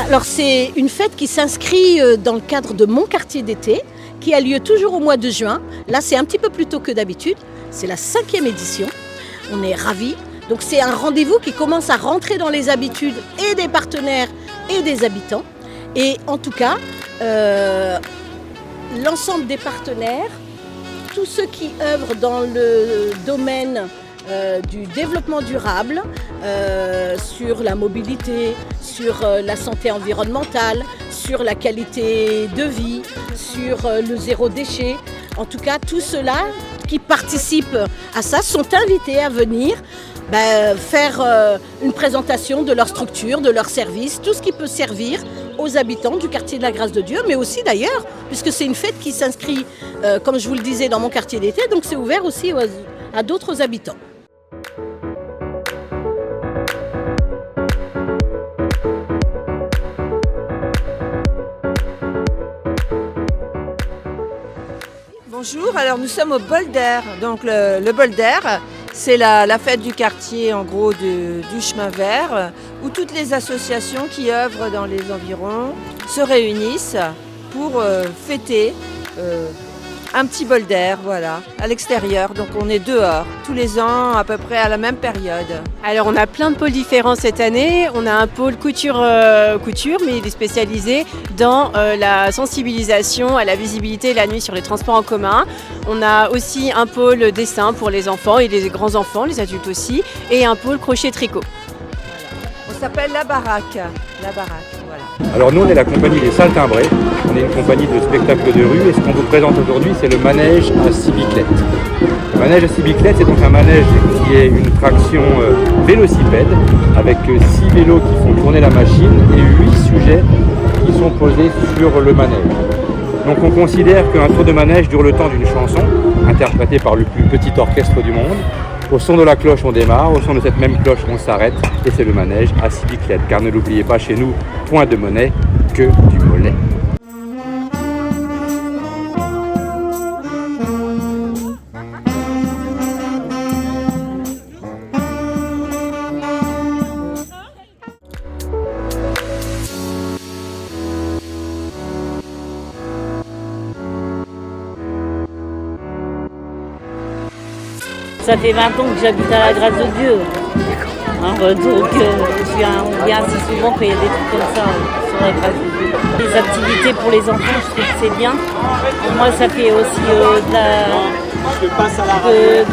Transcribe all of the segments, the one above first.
Alors c'est une fête qui s'inscrit dans le cadre de mon quartier d'été, qui a lieu toujours au mois de juin. Là c'est un petit peu plus tôt que d'habitude, c'est la 5e édition, on est ravis. Donc c'est un rendez-vous qui commence à rentrer dans les habitudes et des partenaires et des habitants. Et en tout cas, l'ensemble des partenaires, tous ceux qui œuvrent dans le domaine du développement durable, sur la mobilité, sur la santé environnementale, sur la qualité de vie, sur le zéro déchet. En tout cas, tous ceux-là qui participent à ça sont invités à venir faire une présentation de leur structure, de leurs services, tout ce qui peut servir aux habitants du quartier de la Grâce de Dieu, mais aussi d'ailleurs, puisque c'est une fête qui s'inscrit, comme je vous le disais, dans mon quartier d'été, donc c'est ouvert aussi à d'autres habitants. Bonjour, alors nous sommes au Bol d'Air. Donc le Bol d'Air, c'est la fête du quartier en gros du chemin vert, où toutes les associations qui œuvrent dans les environs se réunissent pour fêter un petit bol d'air, voilà, à l'extérieur. Donc on est dehors, tous les ans à peu près à la même période. Alors on a plein de pôles différents cette année. On a un pôle couture, mais il est spécialisé dans la sensibilisation à la visibilité la nuit sur les transports en commun. On a aussi un pôle dessin pour les enfants et les grands enfants, les adultes aussi, et un pôle crochet-tricot. On s'appelle La Baraque. La Baraque, voilà. Alors nous on est la compagnie des Saltimbrés, on est une compagnie de spectacles de rue et ce qu'on vous présente aujourd'hui c'est le manège à 6 bicyclettes. Le manège à 6 bicyclettes c'est donc un manège qui est une traction vélocipède avec 6 vélos qui font tourner la machine et 8 sujets qui sont posés sur le manège. Donc on considère qu'un tour de manège dure le temps d'une chanson interprétée par le plus petit orchestre du monde. Au son de la cloche, on démarre, au son de cette même cloche, on s'arrête et c'est le manège à 6 bicyclettes. Car ne l'oubliez pas, chez nous, point de monnaie, que du mollet. Ça fait 20 ans que j'habite à la Grâce de Dieu. Donc on vient assez souvent quand il y a des trucs comme ça sur la Grâce de Dieu. Les activités pour les enfants, je trouve que c'est bien. Pour moi, ça fait aussi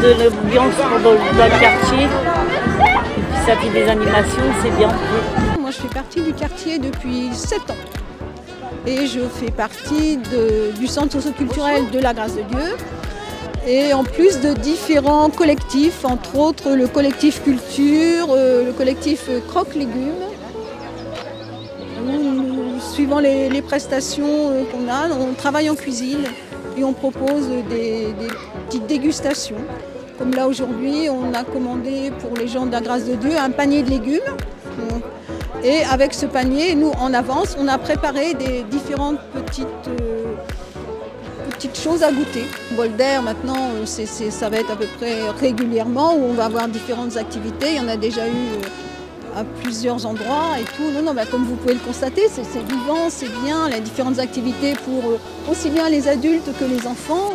de l'ambiance dans le quartier. Et puis ça fait des animations, c'est bien. Moi, je fais partie du quartier depuis 7 ans. Et je fais partie du centre socio-culturel de la Grâce de Dieu. Et en plus de différents collectifs, entre autres le collectif Culture, le collectif Croque Légumes. Suivant les prestations qu'on a, on travaille en cuisine et on propose des petites dégustations. Comme là aujourd'hui, on a commandé pour les gens de la Grâce de Dieu un panier de légumes. Et avec ce panier, nous en avance, on a préparé des différentes petites choses à goûter. Bol d'Air maintenant, ça va être à peu près régulièrement où on va avoir différentes activités. Il y en a déjà eu à plusieurs endroits et tout. Non, comme vous pouvez le constater, c'est vivant, c'est bien. Il y a différentes activités pour aussi bien les adultes que les enfants.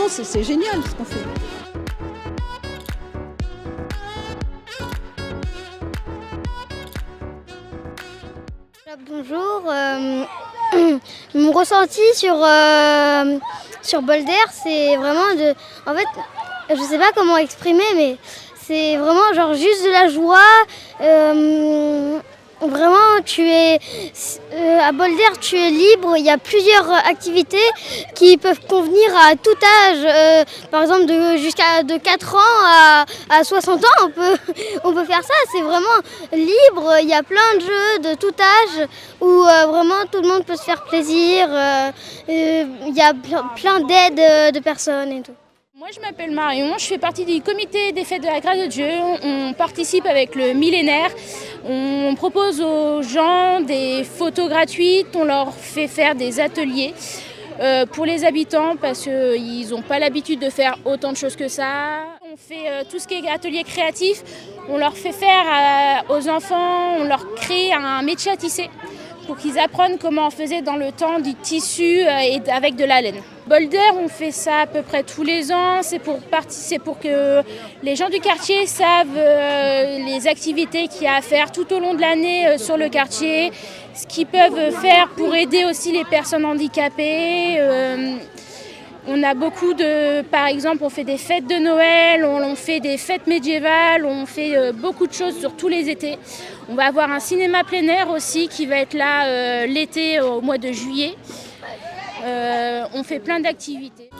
C'est génial ce qu'on fait. Bonjour, mon ressenti sur Bol d'Air, c'est vraiment en fait, je sais pas comment exprimer, mais c'est vraiment genre juste de la joie, vraiment, à Boulder, tu es libre. Il y a plusieurs activités qui peuvent convenir à tout âge. Par exemple, de 4 ans à 60 ans, on peut faire ça. C'est vraiment libre. Il y a plein de jeux de tout âge où vraiment tout le monde peut se faire plaisir. Il y a plein d'aides de personnes et tout. Moi je m'appelle Marion, je fais partie du comité des fêtes de la grâce de Dieu. On participe avec le millénaire. On propose aux gens des photos gratuites, on leur fait faire des ateliers pour les habitants parce qu'ils n'ont pas l'habitude de faire autant de choses que ça. On fait tout ce qui est atelier créatif, on leur fait faire aux enfants, on leur crée un métier à tisser pour qu'ils apprennent comment on faisait dans le temps du tissu et avec de la laine. Boulder, on fait ça à peu près tous les ans, c'est pour que les gens du quartier savent les activités qu'il y a à faire tout au long de l'année sur le quartier, ce qu'ils peuvent faire pour aider aussi les personnes handicapées. On a par exemple, on fait des fêtes de Noël, on fait des fêtes médiévales, on fait beaucoup de choses sur tous les étés. On va avoir un cinéma plein air aussi qui va être là l'été au mois de juillet. On fait plein d'activités.